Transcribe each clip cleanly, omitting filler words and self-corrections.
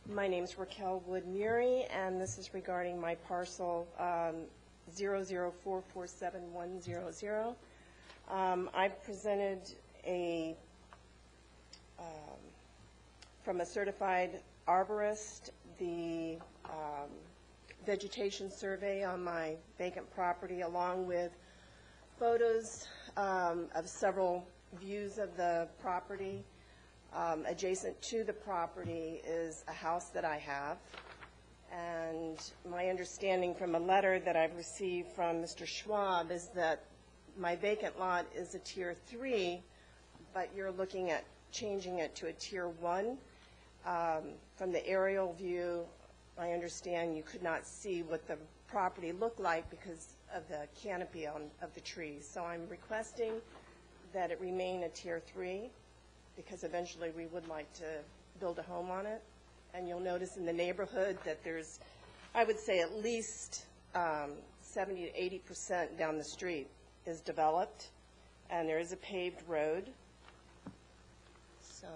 My name's Racquel Meury, and this is regarding my parcel 0044710. I've presented from a certified arborist the vegetation survey on my vacant property, along with photos of several views of the property. Adjacent to the property is a house that I have, and my understanding from a letter that I've received from Mr. Schwab is that my vacant lot is a Tier 3, but you're looking at changing it to a Tier 1. From the aerial view, I understand you could not see what the property looked like because of the canopy of the trees. So I'm requesting that it remain a Tier 3, because eventually we would like to build a home on it. And you'll notice in the neighborhood that there's, I would say, at least 70 to 80% down the street is developed, and there is a paved road. So.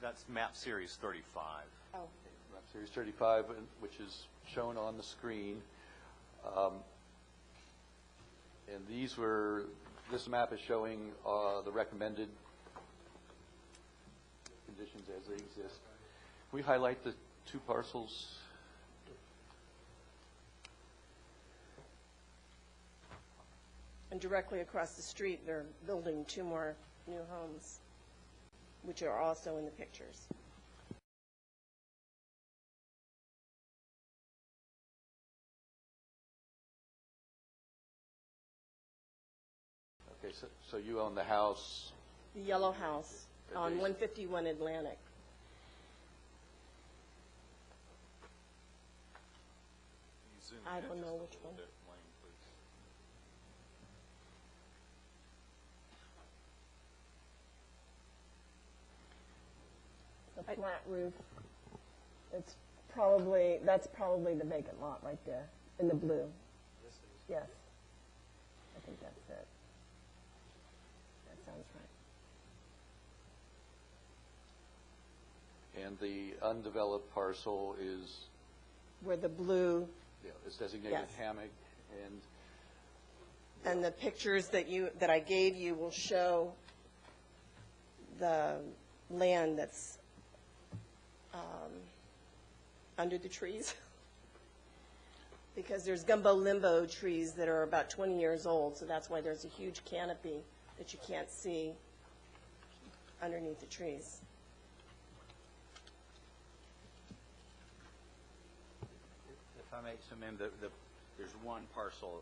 That's map series 35. Oh. Map series 35, which is shown on the screen. And this map is showing the recommended conditions as they exist. Can we highlight the two parcels? And directly across the street, they're building 2 more new homes, which are also in the pictures. Okay, so you own the house. The yellow house on 151 Atlantic. I don't know which one. The flat roof. That's probably the vacant lot right there in the blue. Yes. I think that's it. That sounds right. And the undeveloped parcel is? Where the blue. Yeah, it's designated Yes. hammock, and the pictures that I gave you will show the land that's under the trees, because there's gumbo limbo trees that are about 20 years old, so that's why there's a huge canopy that you can't see underneath the trees. If I may, so ma'am, there's one parcel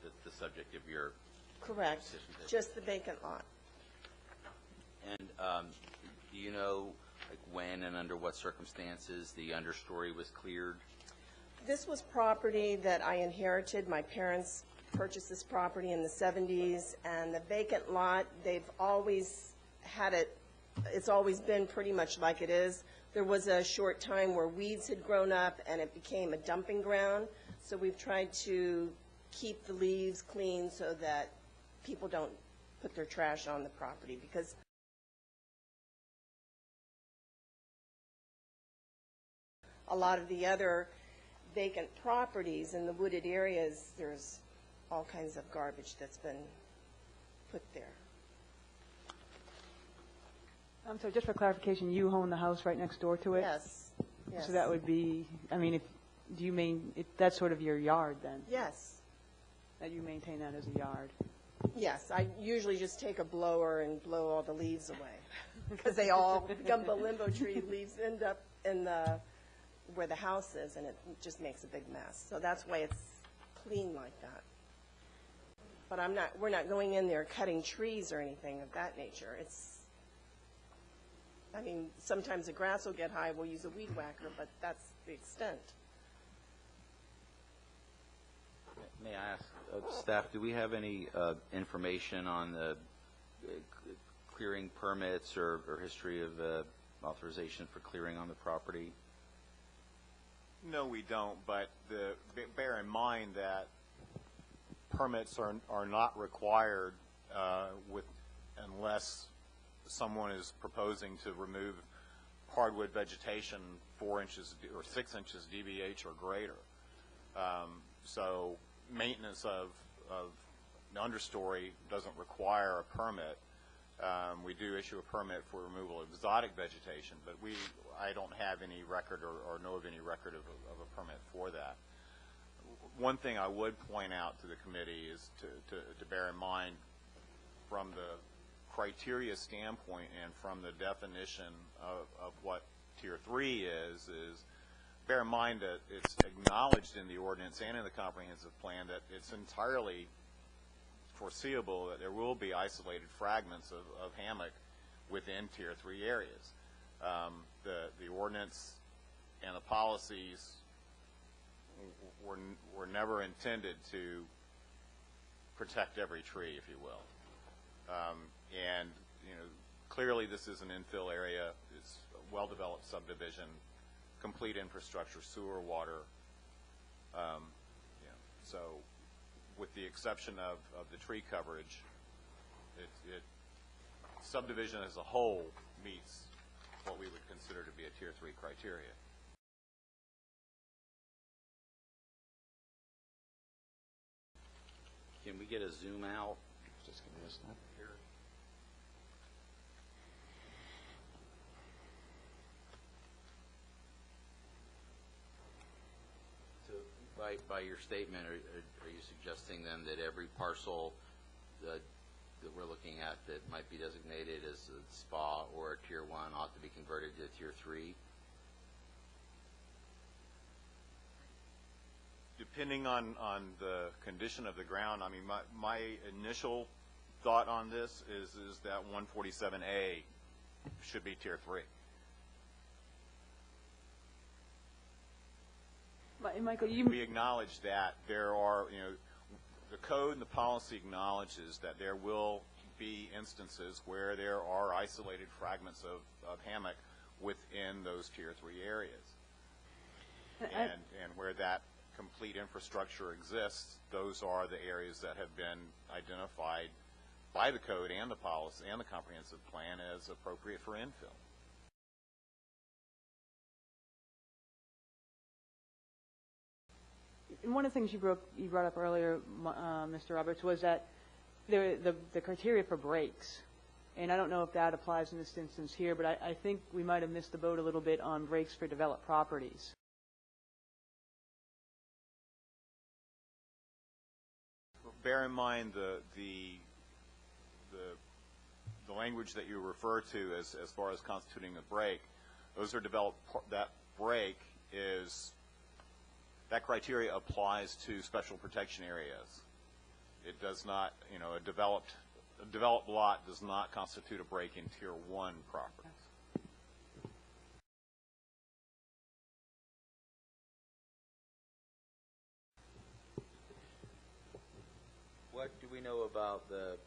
that's the subject of your Correct. decision. Just the vacant lot. And do you know, like, when and under what circumstances the understory was cleared? This was property that I inherited. My parents purchased this property in the 70s, and the vacant lot, they've always had it, it's always been pretty much like it is. There was a short time where weeds had grown up and it became a dumping ground, so we've tried to keep the leaves clean so that people don't put their trash on the property, because a lot of the other vacant properties in the wooded areas, there's all kinds of garbage that's been put there. So just for clarification, you own the house right next door to it? Yes. Yes. So that would be, I mean, that's sort of your yard then? Yes. That you maintain that as a yard? Yes. I usually just take a blower and blow all the leaves away, because they all, gumbo limbo tree leaves end up in where the house is, and it just makes a big mess. So that's why it's clean like that. But we're not going in there cutting trees or anything of that nature. It's I mean, sometimes the grass will get high, we'll use a weed whacker, but that's the extent. May I ask, staff, do we have any information on the clearing permits or history of authorization for clearing on the property? No, we don't, but bear in mind that permits are not required unless someone is proposing to remove hardwood vegetation 4 inches or 6 inches DBH or greater. So maintenance of the understory doesn't require a permit. We do issue a permit for removal of exotic vegetation, but I don't have any record or know of any record of a permit for that. One thing I would point out to the committee is to bear in mind from the criteria standpoint and from the definition of what Tier 3 is bear in mind that it's acknowledged in the ordinance and in the comprehensive plan that it's entirely foreseeable that there will be isolated fragments of hammock within Tier 3 areas. The ordinance and the policies were never intended to protect every tree, if you will. And clearly this is an infill area. It's a well-developed subdivision, complete infrastructure, sewer, water. So with the exception of the tree coverage, subdivision as a whole meets what we would consider to be a Tier 3 criteria. Can we get a zoom out? Just give me a snap here. So by your statement, are you suggesting then that every parcel that we're looking at that might be designated as a spa or a Tier 1 ought to be converted to Tier 3? Depending on the condition of the ground, I mean, my initial thought on this is that 147A should be Tier 3. Michael, We acknowledge that there are, the code and the policy acknowledges that there will be instances where there are isolated fragments of hammock within those Tier 3 areas. And where that complete infrastructure exists, those are the areas that have been identified by the code and the policy and the comprehensive plan as appropriate for infill. And one of the things you brought up earlier, Mr. Roberts, was that the criteria for breaks, and I don't know if that applies in this instance here, but I think we might have missed the boat a little bit on breaks for developed properties. Bear in mind the language that you refer to as far as constituting a break. Those are developed. That break is that criteria applies to special protection areas. It does not, a developed lot does not constitute a break in Tier 1 properties. What do we know about the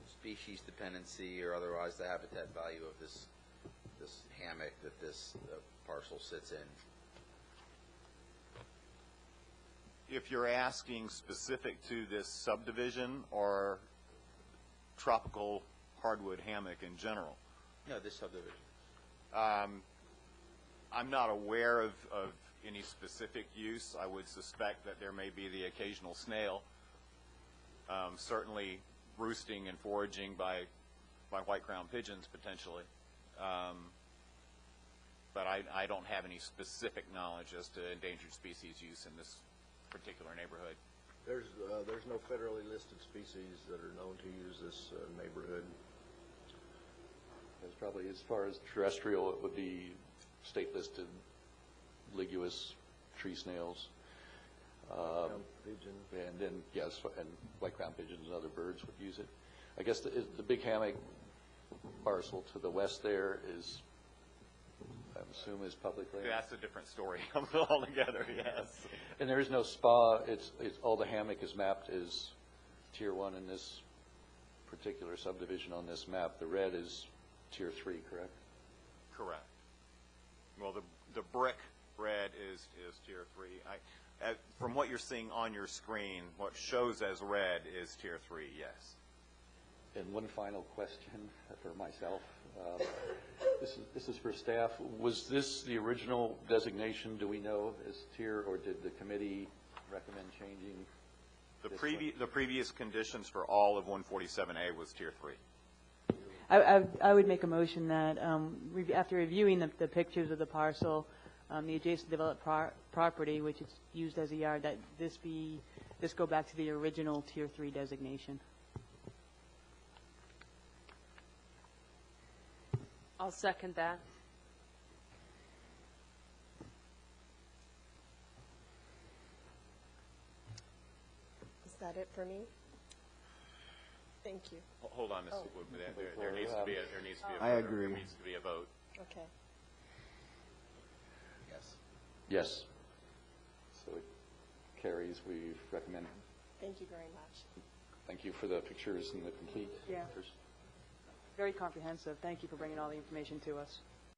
species dependency or otherwise the habitat value of this hammock that this parcel sits in? If you're asking specific to this subdivision or tropical hardwood hammock in general? No, this subdivision. I'm not aware of any specific use. I would suspect that there may be the occasional snail, certainly roosting and foraging by white-crowned pigeons potentially. But I don't have any specific knowledge as to endangered species use in this particular neighborhood. There's no federally listed species that are known to use this neighborhood. As probably as far as terrestrial, it would be state-listed ligulous tree snails. Pigeon. And then, yes, and white-crowned pigeons and other birds would use it. I guess the big hammock parcel to the west there is, I assume, is public land? That's a different story altogether, yes. And there is no spa, it's, all the hammock is mapped as Tier 1 in this particular subdivision on this map. The red is Tier 3, correct? Correct. Well, the brick red is Tier 3. From what you're seeing on your screen, what shows as red is Tier 3, yes. And one final question for myself. This is for staff. Was this the original designation, do we know, as tier, or did the committee recommend changing? The previous conditions for all of 147A was Tier 3. I would make a motion that after reviewing the pictures of the parcel, the adjacent developed property, which is used as a yard, that this go back to the original Tier 3 designation. I'll second that. Is that it for me? Thank you. Hold on, Ms. Oh. There needs to be a I agree. There needs to be a vote. Okay. Yes. Yes. So it carries. We recommend. Thank you very much. Thank you for the pictures and the complete. Yeah. Very comprehensive. Thank you for bringing all the information to us.